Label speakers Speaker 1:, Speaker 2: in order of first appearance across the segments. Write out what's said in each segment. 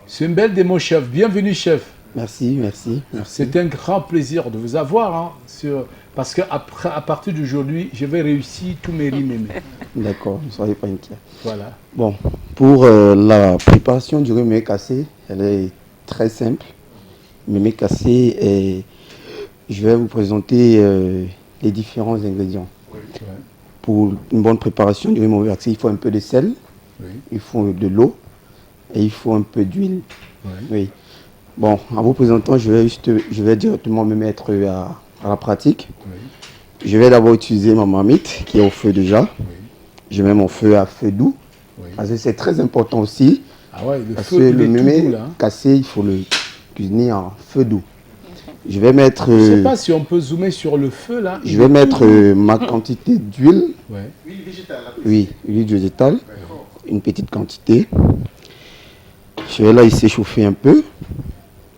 Speaker 1: C'est une belle démo, chef. Bienvenue, chef.
Speaker 2: Merci, merci, merci.
Speaker 1: C'est un grand plaisir de vous avoir, hein, parce qu'à partir d'aujourd'hui, je vais réussir tous mes riz mémé.
Speaker 2: D'accord, ne soyez pas inquiet.
Speaker 1: Voilà.
Speaker 2: Bon, pour la préparation du riz mémé cassé, elle est très simple. Mémé cassé, et je vais vous présenter les différents ingrédients.
Speaker 1: Oui.
Speaker 2: Pour une bonne préparation du riz mémé cassé, il faut un peu de sel,
Speaker 1: Oui.
Speaker 2: il faut de l'eau et il faut un peu d'huile.
Speaker 1: Oui.
Speaker 2: Oui. Bon, en vous présentant, je vais directement me mettre à la pratique.
Speaker 1: Oui.
Speaker 2: Je vais d'abord utiliser ma marmite qui est au feu déjà.
Speaker 1: Oui.
Speaker 2: Je mets mon feu à feu doux.
Speaker 1: Oui.
Speaker 2: Parce que c'est très important aussi.
Speaker 1: Ah ouais, le
Speaker 2: Parce
Speaker 1: feu,
Speaker 2: que
Speaker 1: il
Speaker 2: le
Speaker 1: est tout
Speaker 2: mémé
Speaker 1: doux, là, hein.
Speaker 2: cassé, il faut le cuisiner en feu doux. Je vais mettre.
Speaker 1: Je ne sais pas si on peut zoomer sur le feu là.
Speaker 2: Je vais mettre ma quantité d'huile.
Speaker 1: Ouais.
Speaker 3: Huile végétale.
Speaker 2: Oui, huile végétale. Une petite quantité. Je vais la laisser chauffer un peu.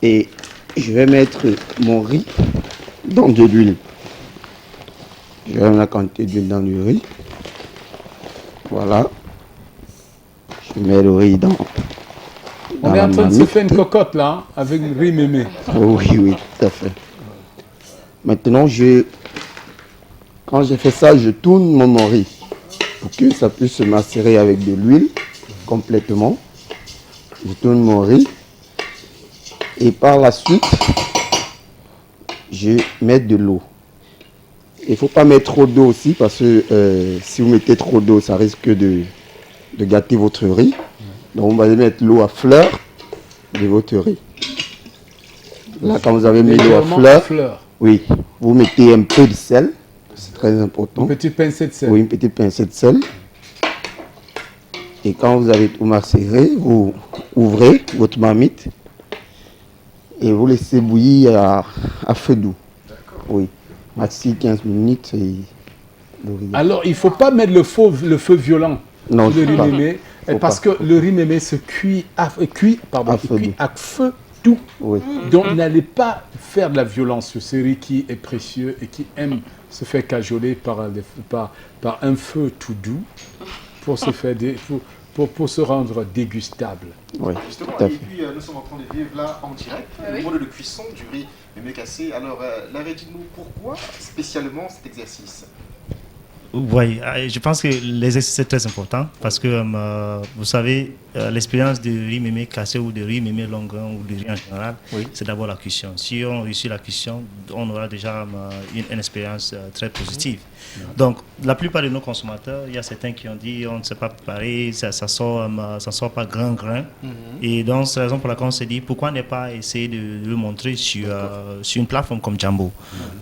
Speaker 2: Et je vais mettre mon riz dans de l'huile. Je vais mettre la quantité d'huile dans le riz. Voilà. Je mets le riz dans
Speaker 1: On est
Speaker 2: la
Speaker 1: en train de se
Speaker 2: marmite.
Speaker 1: faire une cocotte là, hein, avec le riz mémé.
Speaker 2: Oh, oui, tout à fait. Maintenant, quand j'ai fait ça, je tourne mon riz pour que ça puisse se macérer avec de l'huile complètement. Je tourne mon riz et par la suite, je mets de l'eau. Il ne faut pas mettre trop d'eau aussi parce que si vous mettez trop d'eau, ça risque de gâter votre riz. Donc, vous allez mettre l'eau à fleur de votre riz. Là, quand vous avez mis l'eau à
Speaker 1: Légèrement
Speaker 2: fleur, oui, vous mettez un peu de sel, c'est très important.
Speaker 1: Une petite pincée de sel.
Speaker 2: Oui, une petite pincée de sel. Et quand vous avez tout macéré, vous ouvrez votre marmite et vous laissez bouillir à feu doux. Oui, maxi 15 minutes et le riz.
Speaker 1: Alors, il ne faut pas mettre le feu violent
Speaker 2: Non,
Speaker 1: sur le
Speaker 2: faut
Speaker 1: riz
Speaker 2: pas.
Speaker 1: mémé,
Speaker 2: Faut
Speaker 1: parce
Speaker 2: pas.
Speaker 1: que le riz mémé se cuit à feu doux. À feu doux.
Speaker 2: Oui.
Speaker 1: Donc, n'allez pas faire de la violence sur ce riz qui est précieux et qui aime se faire cajoler par un feu tout doux pour se, faire pour se rendre dégustable.
Speaker 2: Oui,
Speaker 3: Justement,
Speaker 2: tout à
Speaker 3: et
Speaker 2: fait.
Speaker 3: puis nous sommes en train de vivre là en direct le mode de cuisson du riz mémé cassé. Alors, Larry, dites-nous pourquoi spécialement cet exercice?
Speaker 4: Oui, je pense que l'exercice c'est très important parce que vous savez, l'expérience de riz mémé cassé ou de riz mémé long grain ou de riz en général, c'est d'abord la cuisson. Si on réussit la cuisson, on aura déjà une expérience très positive. Donc, la plupart de nos consommateurs, il y a certains qui ont dit on ne sait pas préparer, ça sort pas grand grain. Et donc, c'est la raison pour laquelle on s'est dit pourquoi ne pas essayer de le montrer sur une plateforme comme Jambo.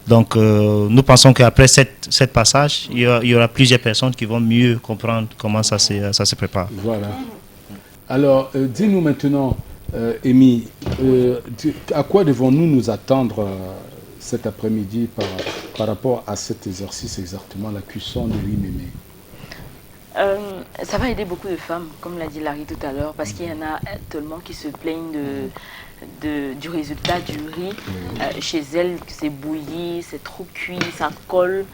Speaker 4: Donc, nous pensons qu'après cette passage, il y aura plusieurs personnes qui vont mieux comprendre comment ça se prépare.
Speaker 1: Voilà. Alors, dis-nous maintenant, Amy, à quoi devons-nous nous attendre cet après-midi par rapport à cet exercice exactement, la cuisson de riz mémé?
Speaker 5: Ça va aider beaucoup de femmes, comme l'a dit Larry tout à l'heure, parce qu'il y en a tellement qui se plaignent du résultat du riz. Chez elles, c'est bouilli, c'est trop cuit, ça colle.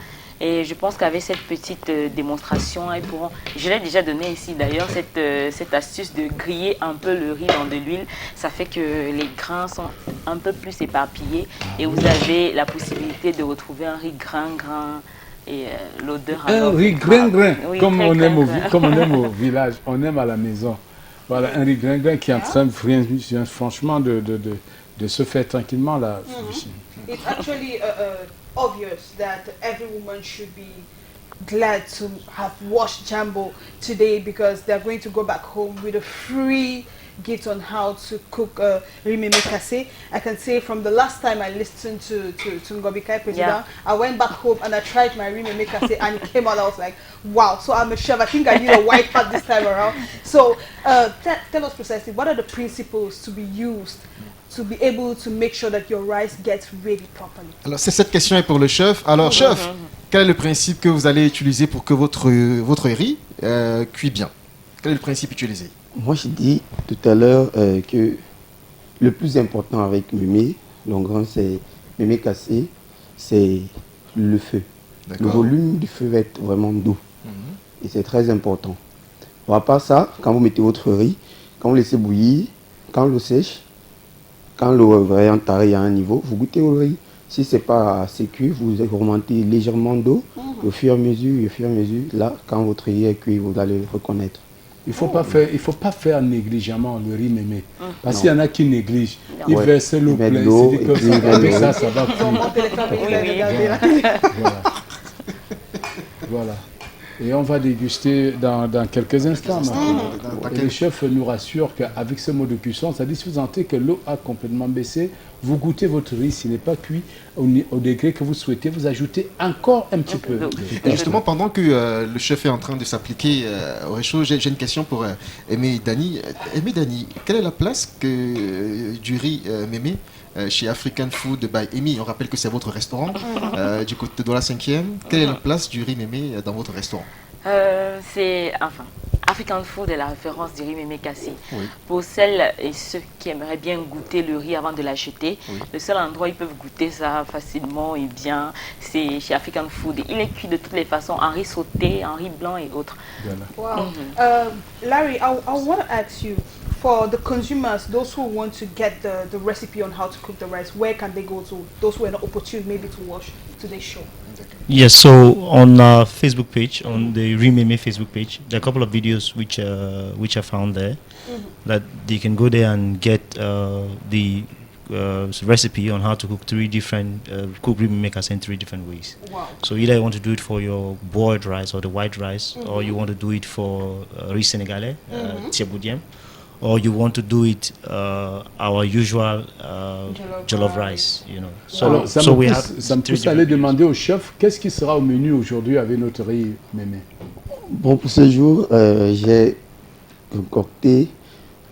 Speaker 5: Et je pense qu'avec cette petite démonstration, elles pourront... Je l'ai déjà donné ici d'ailleurs, cette astuce de griller un peu le riz dans de l'huile. Ça fait que les grains sont un peu plus éparpillés et vous avez la possibilité de retrouver un riz grain. Et l'odeur...
Speaker 1: Un riz grain,
Speaker 5: oui,
Speaker 1: comme
Speaker 5: très
Speaker 1: on aime
Speaker 5: grain.
Speaker 1: au village, on aime à la maison. Voilà, un riz grain qui est en train, franchement, de se faire tranquillement là.
Speaker 6: It's actually obvious that every woman should be glad to have watched Jambo today because they're going to go back home with a free gift on how to cook riz mémé cassé. I can say from the last time I listened to Ngobi Kai President, I went back home and I tried my riz mémé cassé and it came out, I was like, wow, so I'm a chef. I think I need a white hat this time around. So tell us precisely, what are the principles to be used to be able to make sure that your rice gets ready properly?
Speaker 3: Alors, cette question est pour le chef. Alors, chef, quel est le principe que vous allez utiliser pour que votre riz cuit bien? Quel est le principe utilisé?
Speaker 2: Moi, je dis tout à l'heure que le plus important avec mémé, c'est mémé cassé, c'est le feu. Le volume du feu va être vraiment doux. Et c'est très important. À part ça, quand vous mettez votre riz, Quand vous laissez bouillir, quand l'eau sèche, quand l'eau vraiment tarée à un niveau, vous goûtez au riz. Si ce n'est pas assez cuit, vous augmentez légèrement d'eau. Au fur et à mesure, là, quand votre riz est cuit, vous allez le reconnaître.
Speaker 1: Il ne faut pas faire négligemment le riz mémé. Parce qu'il y en a qui négligent. Ils
Speaker 2: Ouais.
Speaker 1: versent l'eau
Speaker 2: Ils mettent
Speaker 1: pleine.
Speaker 2: l'eau,
Speaker 1: Ils se
Speaker 2: et
Speaker 1: disent
Speaker 2: puis
Speaker 1: que
Speaker 2: ils mettent
Speaker 1: ça,
Speaker 2: l'eau.
Speaker 1: ça va
Speaker 6: Ils ont
Speaker 1: cuire.
Speaker 6: monté les familles,
Speaker 5: Oui, oui.
Speaker 6: regardez là.
Speaker 1: Voilà. Voilà. Et on va déguster dans quelques instants maintenant. Et le chef nous rassure qu'avec ce mode de cuisson, ça dit si vous sentez que l'eau a complètement baissé, vous goûtez votre riz, s'il n'est pas cuit au degré que vous souhaitez, vous ajoutez encore un petit peu.
Speaker 3: Et justement, pendant que le chef est en train de s'appliquer au réchaud, j'ai une question pour Aimé Dani. Aimé Dani, quelle est la place du riz mémé chez African Food by Amy? On rappelle que c'est votre restaurant du côté de la 5e. Quelle est la place du riz mémé dans votre restaurant?
Speaker 5: African Food est la référence du riz mémé cassé.
Speaker 3: Oui.
Speaker 5: Pour celles et ceux qui aimeraient bien goûter le riz avant de l'acheter, le seul endroit où ils peuvent goûter ça facilement et bien, c'est chez African Food. Il est cuit de toutes les façons, en riz sauté, en riz blanc et autres.
Speaker 1: Voilà.
Speaker 6: Wow. Larry, I want to ask you, for the consumers, those who want to get the recipe on how to cook the rice, where can they go to? Those who are not opportune maybe to watch today's show.
Speaker 4: Yes, so on our Facebook page, on the Rememe Facebook page, there are a couple of videos which are found there that they can go there and get the recipe on how to cook cook Rememe Kase in 3 different ways.
Speaker 6: Wow.
Speaker 4: So either you want to do it for your boiled rice or the white rice, or you want to do it for riz sénégalais, tieboudiem, or you want to do it our usual jollof rice, you know. So,
Speaker 1: Alors, ça
Speaker 4: so
Speaker 1: me
Speaker 4: we
Speaker 1: pousse,
Speaker 4: have
Speaker 1: ça me
Speaker 4: 3
Speaker 1: pousse à aller
Speaker 4: different
Speaker 1: demander au chef qu'est-ce qui sera au menu aujourd'hui avec notre riz mémé.
Speaker 2: Bon, pour ce jour, j'ai concocté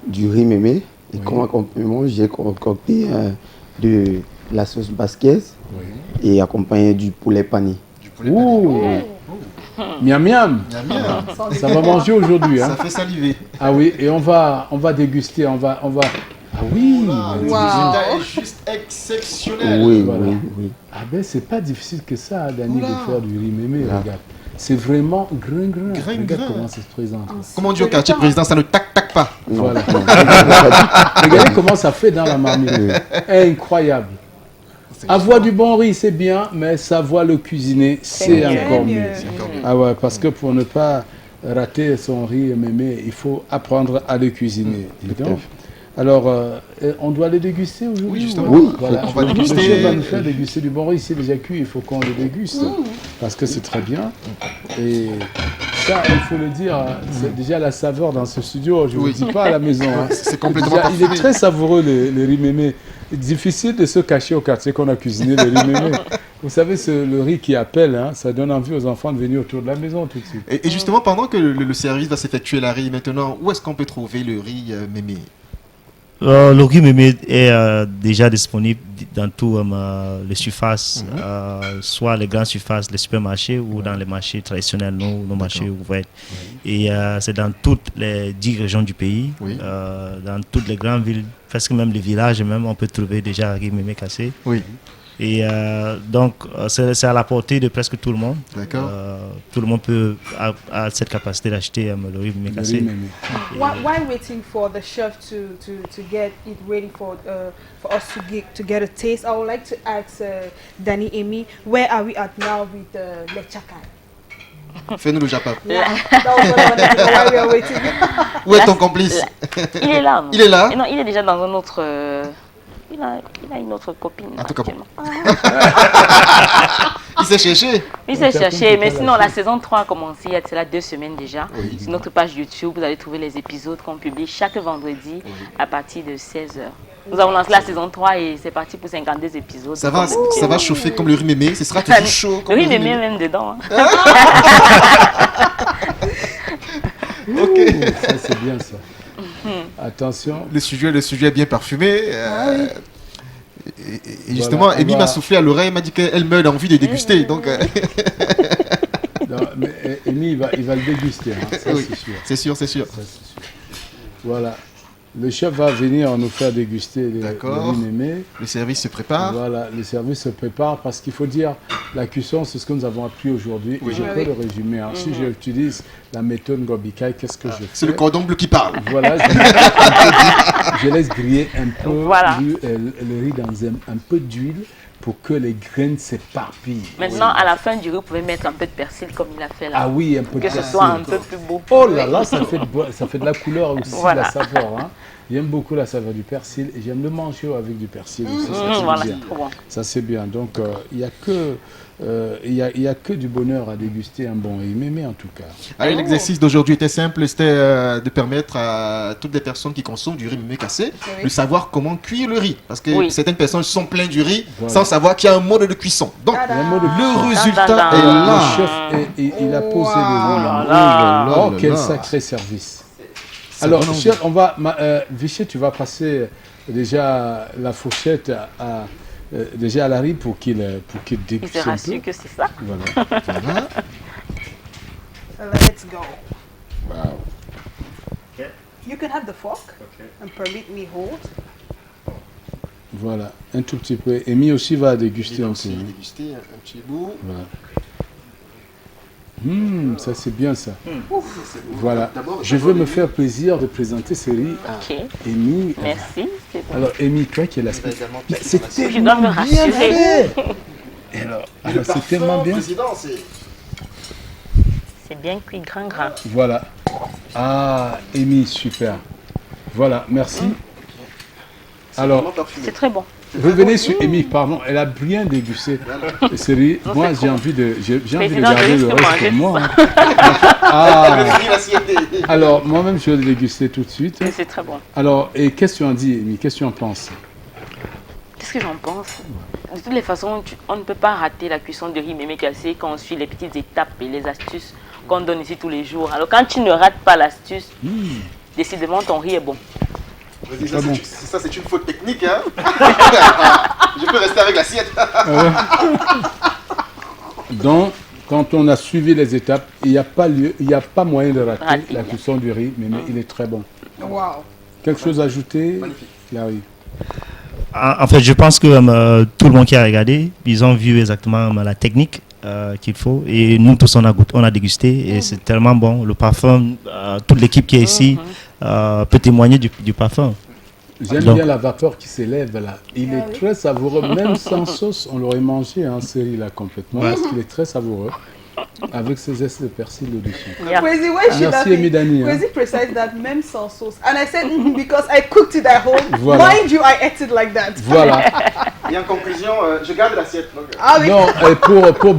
Speaker 2: du riz mémé. Et comme accompagnement, j'ai concocté de la sauce basquaise et accompagné du poulet pané.
Speaker 1: Ouh, miam miam,
Speaker 3: Miam, miam.
Speaker 1: ça va manger aujourd'hui. Hein.
Speaker 3: Ça fait saliver.
Speaker 1: Ah oui, et on va déguster, on va. Ah oui,
Speaker 6: Wow.
Speaker 3: C'est juste exceptionnel.
Speaker 2: Oui,
Speaker 1: Voilà.
Speaker 2: oui.
Speaker 1: Ah ben c'est pas difficile que ça, Dani,
Speaker 3: Oula.
Speaker 1: de faire du riz mémé,
Speaker 2: Là.
Speaker 1: regarde. C'est vraiment grain.
Speaker 3: Grain,
Speaker 1: Regarde
Speaker 3: grain.
Speaker 1: comment ça se présente.
Speaker 3: Comme on dit au quartier président, ça ne tac pas.
Speaker 2: Non,
Speaker 1: Voilà.
Speaker 2: non.
Speaker 1: Regardez comment ça fait dans la marmite. Incroyable. Avoir du bon riz, c'est bien, mais savoir le cuisiner, c'est
Speaker 5: mieux.
Speaker 1: encore
Speaker 6: C'est
Speaker 1: mieux.
Speaker 6: mieux.
Speaker 1: Ah ouais, parce que pour ne pas rater son riz mémé, il faut apprendre à le cuisiner. Dis donc. Alors, on doit le déguster aujourd'hui?
Speaker 3: Oui, justement.
Speaker 1: ou-
Speaker 2: Oui,
Speaker 1: Voilà.
Speaker 3: on va
Speaker 1: Le
Speaker 3: déguster.
Speaker 1: chef va nous faire déguster du bon riz. C'est déjà cuit, il faut qu'on le déguste. Parce que c'est très bien. Et ça, il faut le dire, c'est déjà la saveur dans ce studio. Je ne
Speaker 3: Oui.
Speaker 1: vous dis pas à la maison. Hein.
Speaker 3: C'est complètement
Speaker 1: Déjà, il est
Speaker 3: parfait.
Speaker 1: très savoureux, le riz mémé. Difficile de se cacher au quartier qu'on a cuisiné le riz mémé. Vous savez, le riz qui appelle, hein, ça donne envie aux enfants de venir autour de la maison tout de suite.
Speaker 3: Et justement, pendant que le service va s'effectuer la riz maintenant, où est-ce qu'on peut trouver le riz mémé?
Speaker 4: Le riz mémé est déjà disponible dans tous les surfaces, soit les grandes surfaces, les supermarchés ou dans les marchés traditionnels, nos marchés ouverts. Et c'est dans toutes les 10 régions du pays,
Speaker 3: Oui.
Speaker 4: dans toutes les grandes villes, presque même les villages, même on peut trouver déjà riz mémé cassé.
Speaker 3: Oui.
Speaker 4: Et donc c'est à la portée de presque tout le monde.
Speaker 3: D'accord.
Speaker 4: Tout le monde peut a cette capacité d'acheter le riz mémé
Speaker 1: Le
Speaker 4: cassé.
Speaker 1: riz mémé.
Speaker 6: Why waiting for the chef to get it ready for us to get a taste? I would like to ask Dani Amy, where are we at now with le chakai?
Speaker 3: Fais-nous le Japon.
Speaker 6: Yeah, that was what I wanted to know, why we are waiting.
Speaker 3: Où est ton complice?
Speaker 5: Il est là. non?
Speaker 3: Il est là?
Speaker 5: Et non, il est déjà dans un autre. Il a une autre copine.
Speaker 3: En tout cas, bon.
Speaker 5: actuellement.
Speaker 3: Il s'est cherché.
Speaker 5: Il s'est
Speaker 1: Par
Speaker 5: cherché,
Speaker 1: contre,
Speaker 5: mais
Speaker 1: c'est pas
Speaker 5: sinon
Speaker 1: la
Speaker 5: la
Speaker 1: fille.
Speaker 5: saison 3 a commencé il y a de cela 2 semaines déjà.
Speaker 3: Oui.
Speaker 5: Sur notre page YouTube, vous allez trouver les épisodes qu'on publie chaque vendredi à partir de 16h. Nous avons lancé la saison 3 et c'est parti pour 52 épisodes.
Speaker 3: Ça va chauffer comme le riz mémé. Ce sera toujours chaud
Speaker 5: Le
Speaker 3: comme
Speaker 5: riz
Speaker 3: le riz
Speaker 5: mémé
Speaker 3: mémé.
Speaker 5: même dedans. hein.
Speaker 3: Ok.
Speaker 1: Ça, c'est bien ça. Attention.
Speaker 3: Le sujet est bien parfumé. Et justement,
Speaker 1: Voilà, on
Speaker 3: Amy
Speaker 1: va-
Speaker 3: m'a soufflé à l'oreille, elle m'a dit qu'elle meurt d'envie de déguster. Donc,
Speaker 1: Non, mais Amy, il va le déguster, hein, ça
Speaker 3: oui.
Speaker 1: c'est sûr.
Speaker 3: c'est sûr, c'est sûr.
Speaker 1: Ça, c'est sûr. Voilà. Le chef va venir nous faire déguster le
Speaker 3: D'accord.
Speaker 1: riz mémé.
Speaker 3: Le service se prépare.
Speaker 1: Voilà, le service se prépare parce qu'il faut dire la cuisson, c'est ce que nous avons appris aujourd'hui.
Speaker 3: Oui.
Speaker 1: Et je peux le résumer. Hein. Si j'utilise la méthode Ngobikai, qu'est-ce que je fais?
Speaker 3: C'est le cordon bleu qui parle.
Speaker 1: Voilà, je laisse griller un peu
Speaker 5: Voilà.
Speaker 1: le riz dans un peu d'huile pour que les graines s'éparpillent.
Speaker 5: Maintenant, à la fin du riz, vous pouvez mettre un peu de persil comme il a fait là.
Speaker 1: Ah oui, un peu de
Speaker 5: Que ce
Speaker 1: persil.
Speaker 5: soit un peu plus beau.
Speaker 1: Oh là là, ça fait de la couleur aussi,
Speaker 5: Voilà.
Speaker 1: la saveur. Hein. J'aime beaucoup la saveur du persil et j'aime le manger avec du persil aussi. Ça, c'est
Speaker 5: Voilà,
Speaker 1: bien.
Speaker 5: trop bon.
Speaker 1: Ça c'est bien. Donc il n'y a que du bonheur à déguster un bon riz mémé en tout cas.
Speaker 3: Allez, l'exercice d'aujourd'hui était simple, c'était de permettre à toutes les personnes qui consomment du riz mémé cassé de savoir comment cuire le riz. Parce que certaines personnes sont pleines du riz sans savoir qu'il y a un mode de cuisson. Donc, le résultat
Speaker 5: Tadam.
Speaker 3: est là.
Speaker 1: Le chef, il a posé le riz.
Speaker 5: là là.
Speaker 1: Oh, quel sacré service. Alors, chef, on va, Vichy, tu vas passer déjà la fourchette déjà à Larry pour qu'il
Speaker 5: Il
Speaker 1: déguste
Speaker 5: se
Speaker 1: un peu.
Speaker 5: rassure que c'est ça.
Speaker 1: Voilà.
Speaker 3: Voilà.
Speaker 6: Let's go.
Speaker 1: Wow.
Speaker 6: You can have the fork and permit me hold.
Speaker 1: Voilà, un tout petit peu. Amy aussi va déguster un peu. hein.
Speaker 3: Déguster un petit bout.
Speaker 1: Voilà. Ça c'est bien ça. Voilà.
Speaker 3: D'abord,
Speaker 1: Je veux me faire plaisir de présenter ce riz à
Speaker 5: Ok,
Speaker 1: Amy.
Speaker 5: merci. C'est bon.
Speaker 1: Alors Amy, toi qui es la
Speaker 3: également
Speaker 1: Mais
Speaker 3: piquer
Speaker 1: c'est
Speaker 3: dans
Speaker 5: Je dois me
Speaker 1: tellement bien
Speaker 5: rassurer.
Speaker 1: fait. Alors c'est
Speaker 3: parfum,
Speaker 1: tellement bien.
Speaker 3: président, c'est
Speaker 5: C'est bien cuit, grand.
Speaker 1: Voilà. Ah, Amy, super. Voilà, merci. Alors,
Speaker 3: vraiment parfumé.
Speaker 5: C'est très bon.
Speaker 1: revenez sur Amy, pardon, elle a bien dégusté ce riz.
Speaker 5: Non,
Speaker 1: Moi,
Speaker 5: c'est
Speaker 1: j'ai
Speaker 5: bon.
Speaker 1: envie de
Speaker 5: Président,
Speaker 1: garder
Speaker 5: je
Speaker 1: le
Speaker 5: risque
Speaker 1: reste
Speaker 5: manger
Speaker 1: pour moi.
Speaker 5: ça.
Speaker 1: hein. Ah,
Speaker 3: Fini l'assiette.
Speaker 1: alors, moi-même, je vais le déguster tout de suite.
Speaker 5: Mais c'est très bon.
Speaker 1: Alors, et qu'est-ce que tu en dis, Amy? Qu'est-ce que tu en penses?
Speaker 5: Qu'est-ce que j'en pense? De toutes les façons, on ne peut pas rater la cuisson de riz mémé cassé quand on suit les petites étapes et les astuces qu'on donne ici tous les jours. Alors quand tu ne rates pas l'astuce, décidément ton riz est bon.
Speaker 3: Vas-y, ça, c'est une faute technique. Hein. Je peux rester avec l'assiette.
Speaker 1: Donc, quand on a suivi les étapes, il n'y a pas moyen de rater
Speaker 5: Rater.
Speaker 1: la cuisson du riz, mais il est très bon.
Speaker 6: Wow.
Speaker 1: Quelque chose à ajouter?
Speaker 3: Magnifique.
Speaker 1: Larry.
Speaker 4: En fait, je pense que tout le monde qui a regardé, ils ont vu exactement la technique qu'il faut. Et nous tous, on a dégusté. Et c'est tellement bon. Le parfum, toute l'équipe qui est ici peut témoigner du parfum.
Speaker 1: J'aime
Speaker 4: Donc-
Speaker 1: bien la vapeur qui s'élève là. Il est très savoureux, même sans sauce, on l'aurait mangé en série là complètement, parce qu'il est très savoureux, avec ses zestes de persil au-dessus.
Speaker 5: Yeah.
Speaker 6: Kwesi, when she
Speaker 1: Merci,
Speaker 6: left
Speaker 1: Amy Dani, hein.
Speaker 6: Kwesi precise that même sans sauce. And I said, because I cooked it at home.
Speaker 1: Voilà.
Speaker 6: Mind you, I ate it like that.
Speaker 1: Voilà.
Speaker 3: Et en conclusion, je garde l'assiette. donc,
Speaker 6: Ah oui.
Speaker 1: Non, pour